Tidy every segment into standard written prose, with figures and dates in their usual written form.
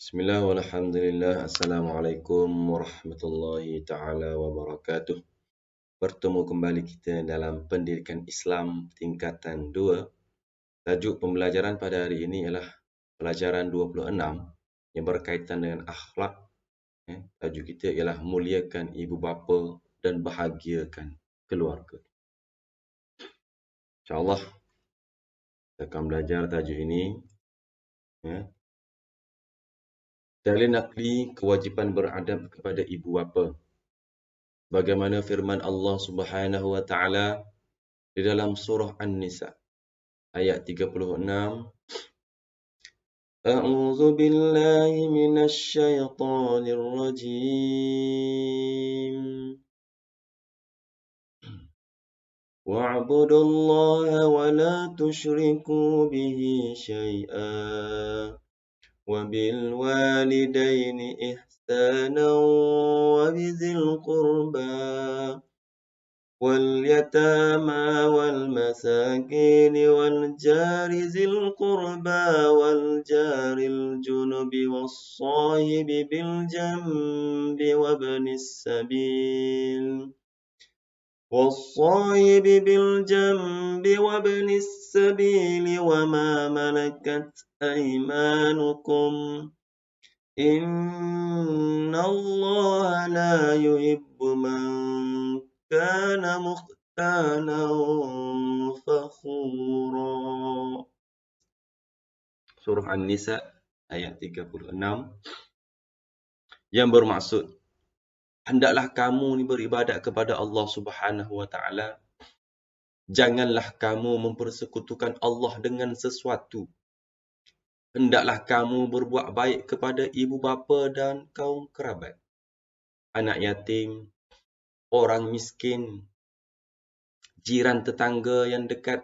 Bismillah walhamdulillah. Assalamualaikum warahmatullahi ta'ala wabarakatuh. Bertemu kembali kita dalam pendidikan Islam tingkatan 2. Tajuk pembelajaran pada hari ini ialah pelajaran 26 yang berkaitan dengan akhlak. Tajuk kita ialah muliakan ibu bapa dan bahagiakan keluarga. InsyaAllah kita akan belajar tajuk ini. Dalil nakli kewajipan beradab kepada ibu bapa. Bagaimana firman Allah Subhanahu wa taala di dalam surah An-Nisa ayat 36. A'udzu billahi minasy syaithanir rajim. Wa'budullaha wa la tusyriku bihi syai'an wa bil walidaini ihsanan wa bizil qurba واليتامى والمساكين والجار ذي القربى والجار الجنب والصاحب بالجنب وابن السبيل وما ملكت أيمانكم إن الله لا يحب من كان مختالا فخورا. Surah An-Nisa ayat 36 yang bermaksud hendaklah kamu beribadat kepada Allah Subhanahu wa taala. Janganlah kamu mempersekutukan Allah dengan sesuatu. Hendaklah kamu berbuat baik kepada ibu bapa dan kaum kerabat, anak yatim, orang miskin, jiran tetangga yang dekat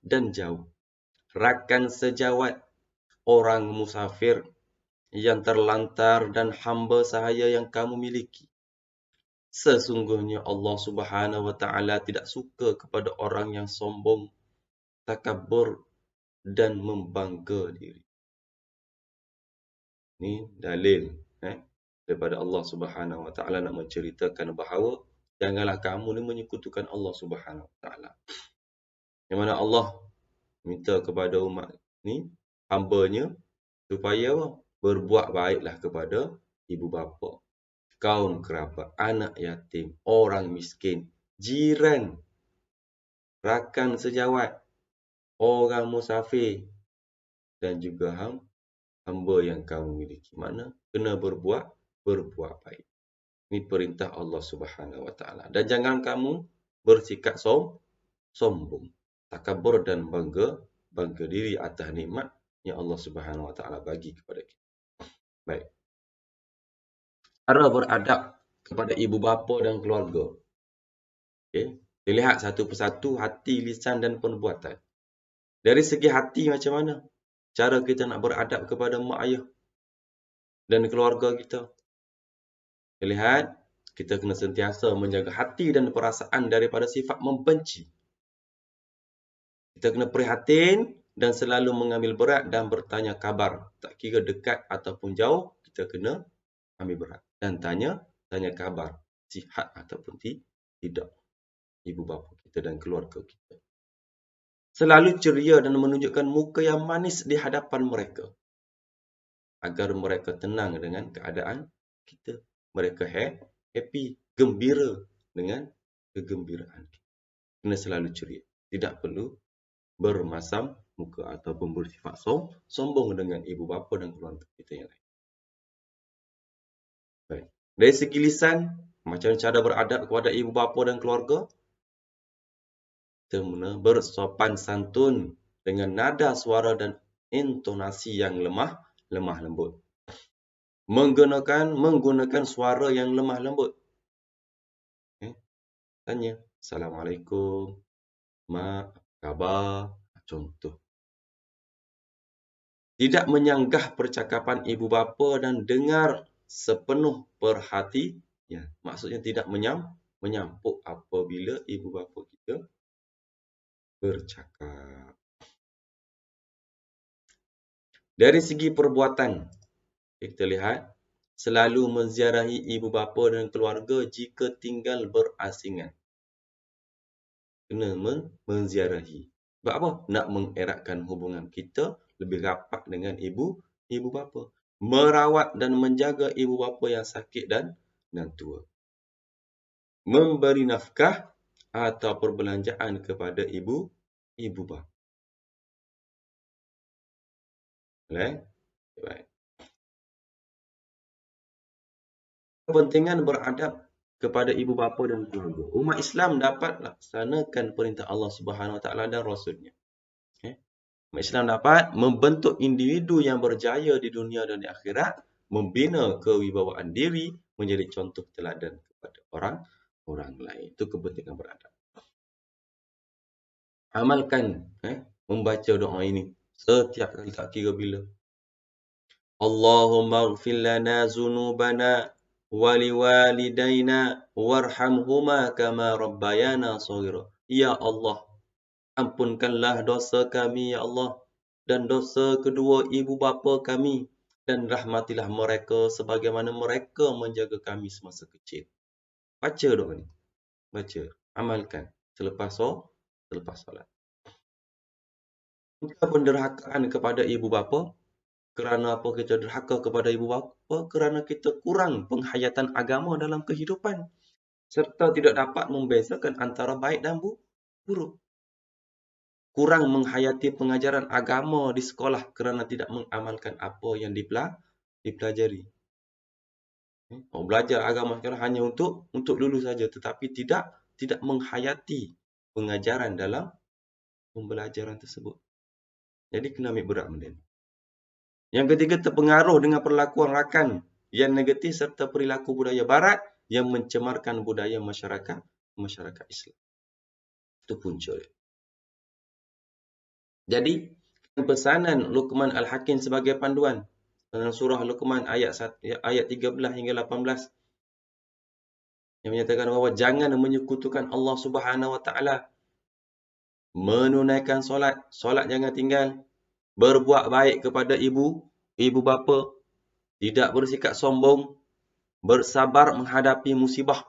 dan jauh, rakan sejawat, orang musafir yang terlantar dan hamba sahaya yang kamu miliki. Sesungguhnya Allah Subhanahu wa taala tidak suka kepada orang yang sombong, takabur dan membangga diri. Ini dalil daripada Allah Subhanahu wa taala nak menceritakan bahawa janganlah kamu menyekutukan Allah Subhanahu wa taala. Yang mana Allah minta kepada umat ni, hamba-Nya, supaya berbuat baiklah kepada ibu bapa, kaum kerabat, anak yatim, orang miskin, jiran, rakan sejawat, orang musafir dan juga hamba yang kamu miliki. Mana kena berbuat baik. Ini perintah Allah Subhanahu wa taala. Dan jangan kamu bersikap sombong, takabur dan bangga diri atas nikmat yang Allah Subhanahu wa taala bagi kepada kita. Baik. Cara beradab kepada ibu bapa dan keluarga. Okey, dilihat satu persatu hati, lisan dan perbuatan. Dari segi hati macam mana? Cara kita nak beradab kepada mak ayah dan keluarga kita. Lihat, kita kena sentiasa menjaga hati dan perasaan daripada sifat membenci. Kita kena prihatin dan selalu mengambil berat dan bertanya kabar. Tak kira dekat ataupun jauh, kita kena ambil berat dan tanya kabar, sihat ataupun tidak ibu bapa kita dan keluarga kita. Selalu ceria dan menunjukkan muka yang manis di hadapan mereka, agar mereka tenang dengan keadaan kita. Mereka happy, gembira dengan kegembiraan kita. Kena selalu ceria. Tidak perlu bermasam muka ataupun bersifat sombong dengan ibu bapa dan keluarga kita yang lain. Baik. Dari segi lisan, macam cara beradab kepada ibu bapa dan keluarga, kita bersopan santun dengan nada suara dan intonasi yang lemah lembut. Menggunakan suara yang lemah lembut. Tanya, Assalamualaikum, Mak, apa khabar? Contoh. Tidak menyanggah percakapan ibu bapa dan dengar sepenuh perhatian. Maksudnya tidak menyampuk apabila ibu bapa kita bercakap. Dari segi perbuatan, Kita lihat, selalu menziarahi ibu bapa dan keluarga jika tinggal berasingan. Kena menziarahi. Sebab apa? Nak mengeratkan hubungan kita lebih rapat dengan ibu bapa. Merawat dan menjaga ibu bapa yang sakit dan tua. Memberi nafkah atau perbelanjaan kepada ibu bapa. Baik. Kepentingan beradab kepada ibu bapa dan keluarga. Umat Islam dapat laksanakan perintah Allah Subhanahu Wa Taala dan Rasulnya. Umat Islam dapat membentuk individu yang berjaya di dunia dan di akhirat, membina kewibawaan diri, menjadi contoh teladan kepada orang lain. Itu kepentingan beradab. Amalkan membaca doa ini setiap kali, tak kira bila. Allahumma ighfir lana zunubana wa liwalidayna warhamhuma kama rabbayana shaghira. Ya Allah, ampunkanlah dosa kami, ya Allah, dan dosa kedua ibu bapa kami, dan rahmatilah mereka sebagaimana mereka menjaga kami semasa kecil. Baca doa ni. Baca. Amalkan. Selepas solat. Kita penderhakaan kepada ibu bapa. Kerana apa kita derhaka kepada ibu bapa? Kerana kita kurang penghayatan agama dalam kehidupan. Serta tidak dapat membezakan antara baik dan buruk. Kurang menghayati pengajaran agama di sekolah kerana tidak mengamalkan apa yang dipelajari. Belajar agama sekarang hanya untuk lulus saja, tetapi tidak menghayati pengajaran dalam pembelajaran tersebut. Jadi kena ambil berat benda ni. Yang ketiga, terpengaruh dengan perlakuan rakan yang negatif serta perilaku budaya barat yang mencemarkan budaya masyarakat Islam. Itu punca dia. Jadi, pesanan Luqman Al-Hakim sebagai panduan dalam surah Luqman ayat 13 hingga 18 yang menyatakan bahawa jangan menyekutukan Allah Subhanahu Wa Taala, menunaikan solat jangan tinggal, berbuat baik kepada ibu bapa, tidak bersikap sombong, bersabar menghadapi musibah,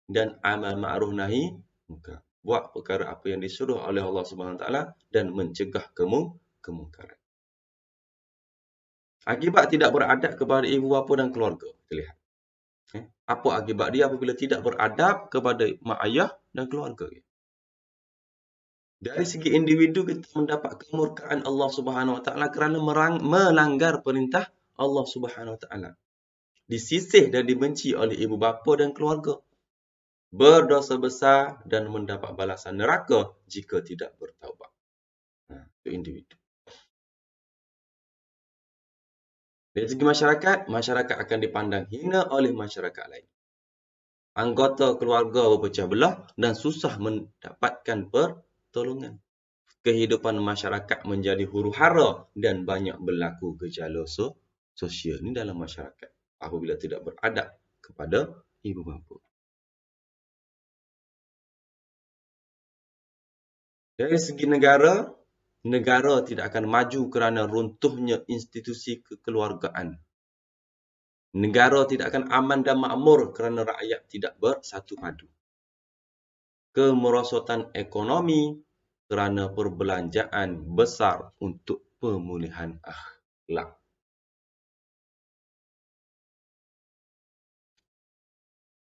dan amal ma'ruf nahi munkar. Buat perkara apa yang disuruh oleh Allah Subhanahu Wa Taala dan mencegah kemungkaran. Akibat tidak beradab kepada ibu bapa dan keluarga. Kita lihat. Apa akibat dia apabila tidak beradab kepada mak ayah dan keluarga? Dari segi individu, kita mendapat kemurkaan Allah Subhanahu Wa Taala kerana melanggar perintah Allah Subhanahu Wa Taala. Disisih dan dibenci oleh ibu bapa dan keluarga. Berdosa besar dan mendapat balasan neraka jika tidak bertaubat. Itu individu. Dari segi masyarakat akan dipandang hina oleh masyarakat lain. Anggota keluarga berpecah belah dan susah mendapatkan pertolongan. Kehidupan masyarakat menjadi huru-hara dan banyak berlaku gejala sosial ni dalam masyarakat apabila tidak beradab kepada ibu bapa. Dari segi negara tidak akan maju kerana runtuhnya institusi kekeluargaan. Negara tidak akan aman dan makmur kerana rakyat tidak bersatu padu. Kemerosotan ekonomi kerana perbelanjaan besar untuk pemulihan akhlak.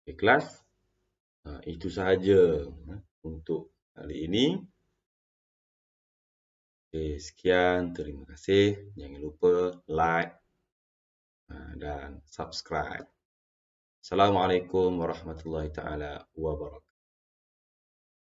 Ikhlas? Itu sahaja untuk kali ini. Okay, sekian. Terima kasih. Jangan lupa like dan subscribe. Assalamualaikum warahmatullahi taala wabarakatuh.